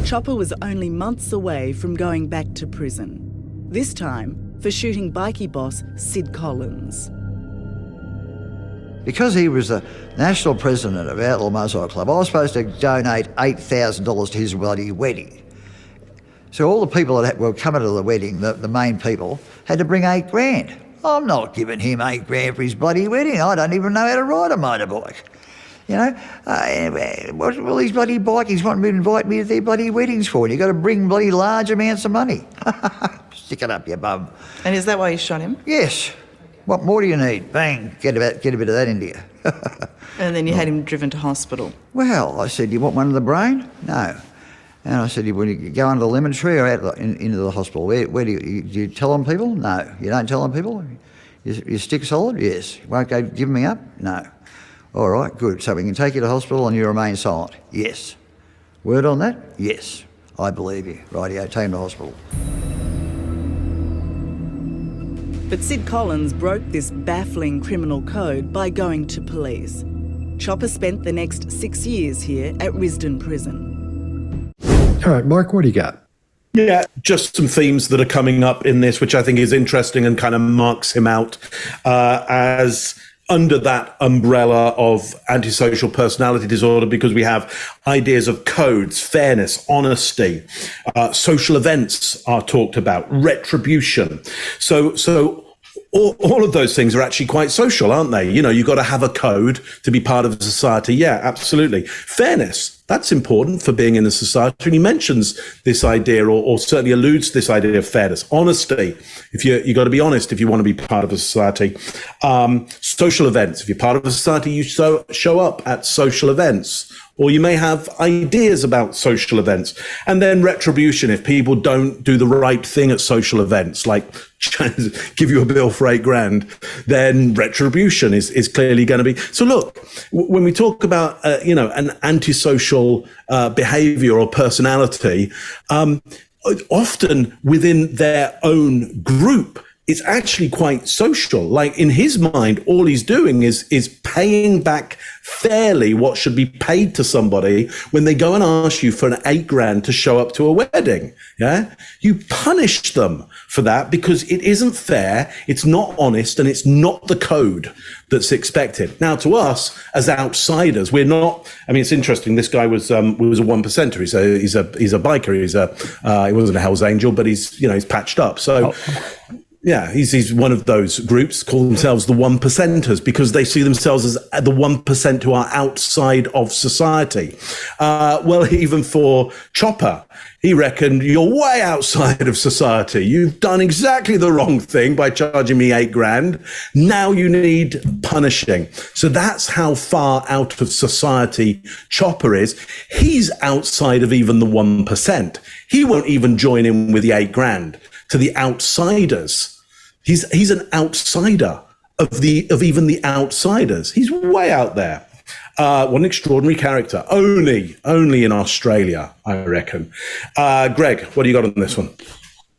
Chopper was only months away from going back to prison, this time for shooting bikie boss Sid Collins. Because he was the national president of Outlaw Motorcycle Club, I was supposed to donate $8,000 to his bloody wedding. So all the people that were coming to the wedding, the main people, had to bring $8,000. I'm not giving him $8,000 for his bloody wedding. I don't even know how to ride a motorbike. You know, what will these bloody bikies want me to invite me to their bloody weddings for? And you've got to bring bloody large amounts of money. Stick it up your bum. And is that why you shot him? Yes. What more do you need? Bang, get a bit of that into you. And then you had him driven to hospital. Well, I said, you want one in the brain? No. And I said, will you go under the lemon tree or out into the hospital? Where do you tell on people? No. You don't tell on people? You stick solid? Yes. You won't go give me up? No. All right, good. So we can take you to hospital and you remain silent? Yes. Word on that? Yes. I believe you. Rightio, take him to hospital. But Sid Collins broke this baffling criminal code by going to police. Chopper spent the next 6 years here at Risdon Prison. All right, Mark, what do you got? Yeah, just some themes that are coming up in this, which I think is interesting and kind of marks him out as under that umbrella of antisocial personality disorder, because we have ideas of codes, fairness, honesty, social events are talked about, retribution. So all of those things are actually quite social, aren't they? You know, you've got to have a code to be part of a society. Yeah, absolutely. Fairness, that's important for being in a society. And he mentions this idea, or certainly alludes to this idea of fairness. Honesty, you got to be honest if you want to be part of a society. Social events, if you're part of a society, you show up at social events. Or you may have ideas about social events. And then retribution, if people don't do the right thing at social events, like give you a bill for $8,000, then retribution is clearly going to be. So look, when we talk about, an antisocial behavior or personality, often within their own group, it's actually quite social. Like in his mind, all he's doing is paying back fairly what should be paid to somebody when they go and ask you for an $8,000 to show up to a wedding. Yeah, you punish them for that because it isn't fair, it's not honest, and it's not the code that's expected. Now, to us as outsiders, we're not. I mean, it's interesting. This guy was a one percenter. He's a biker. He wasn't a Hell's Angel, but he's patched up. So. Yeah, he's one of those groups call themselves the 1%ers because they see themselves as the 1% who are outside of society. Well, even for Chopper, he reckoned you're way outside of society. You've done exactly the wrong thing by charging me $8,000. Now you need punishing. So that's how far out of society Chopper is. He's outside of even the 1%. He won't even join in with the $8,000 to the outsiders. He's an outsider of even the outsiders. He's way out there. What an extraordinary character. Only in Australia, I reckon. Greg, what do you got on this one?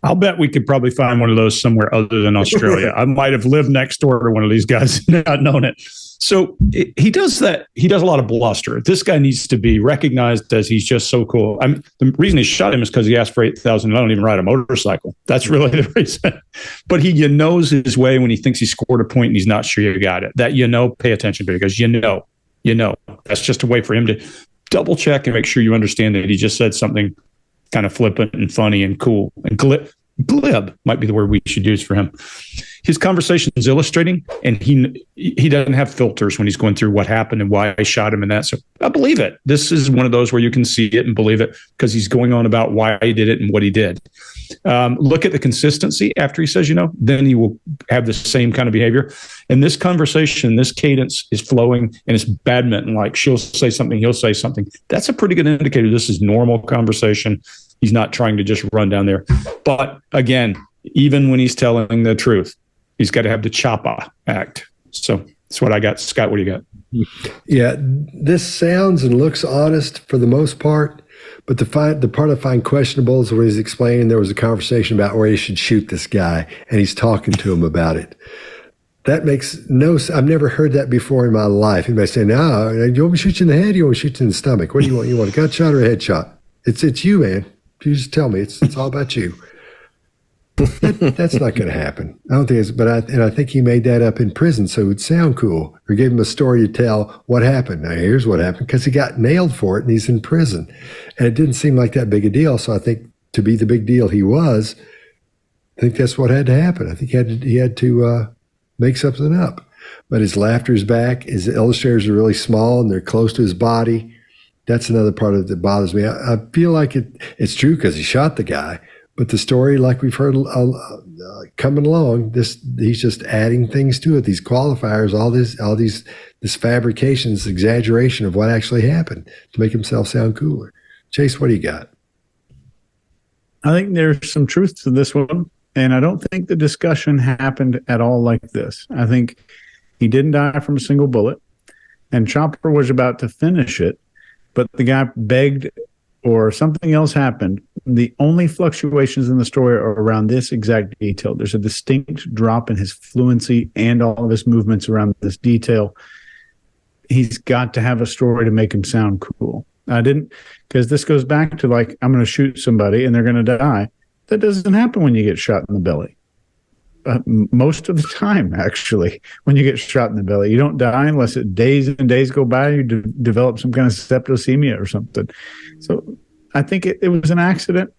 I'll bet we could probably find one of those somewhere other than Australia. I might have lived next door to one of these guys and not known it. So he does that. He does a lot of bluster. This guy needs to be recognized as he's just so cool. The reason he shot him is because he asked for $8,000. I don't even ride a motorcycle. That's really the reason. But he knows his way when he thinks he scored a point and he's not sure you got it. That pay attention to, because you know. That's just a way for him to double check and make sure you understand that he just said something kind of flippant and funny and cool and glib might be the word we should use for him. His conversation is illustrating, and he doesn't have filters when he's going through what happened and why I shot him and that. So I believe it. This is one of those where you can see it and believe it because he's going on about why he did it and what he did. Look at the consistency after he says, then he will have the same kind of behavior. And this conversation, this cadence is flowing, and it's badminton. Like she'll say something, he'll say something. That's a pretty good indicator. This is normal conversation. He's not trying to just run down there. But again, even when he's telling the truth, he's got to have the choppa act. So that's what I got. Scott, what do you got? Yeah, this sounds and looks honest for the most part, but the part I find questionable is when he's explaining there was a conversation about where he should shoot this guy, and he's talking to him about it. That makes no sense. I've never heard that before in my life. Anybody say, no, you want me to shoot you in the head or you want me to shoot you in the stomach? What do you want? You want a gunshot or a headshot? It's you, man. You just tell me. It's all about you. That's not going to happen. I don't think it's, I think he made that up in prison so it would sound cool, or gave him a story to tell what happened. Now, here's what happened, because he got nailed for it and he's in prison. And it didn't seem like that big a deal. So I think to be the big deal he was, I think that's what had to happen. I think he had to make something up. But his laughter's back. His illustrators are really small and they're close to his body. That's another part of it that bothers me. I feel like it's true because he shot the guy. But the story, like we've heard coming along, he's just adding things to it. These qualifiers, all this fabrication, this exaggeration of what actually happened to make himself sound cooler. Chase, what do you got? I think there's some truth to this one, and I don't think the discussion happened at all like this. I think he didn't die from a single bullet, and Chopper was about to finish it, but the guy begged or something else happened. The only fluctuations in the story are around this exact detail. There's a distinct drop in his fluency and all of his movements around this detail. He's got to have a story to make him sound cool. Because this goes back to like, I'm going to shoot somebody and they're going to die. That doesn't happen when you get shot in the belly. Most of the time, actually, when you get shot in the belly, you don't die unless days and days go by, you develop some kind of septicemia or something. So I think it was an accident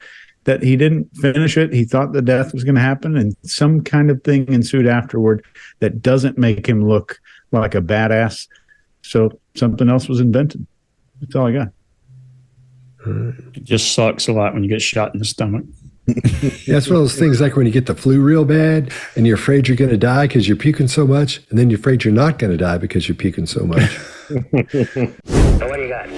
that he didn't finish it. He thought the death was going to happen, and some kind of thing ensued afterward that doesn't make him look like a badass. So something else was invented. That's all I got. It just sucks a lot when you get shot in the stomach. Yeah, it's one of those things like when you get the flu real bad and you're afraid you're going to die because you're puking so much, and then you're afraid you're not going to die because you're puking so much. So what do you got?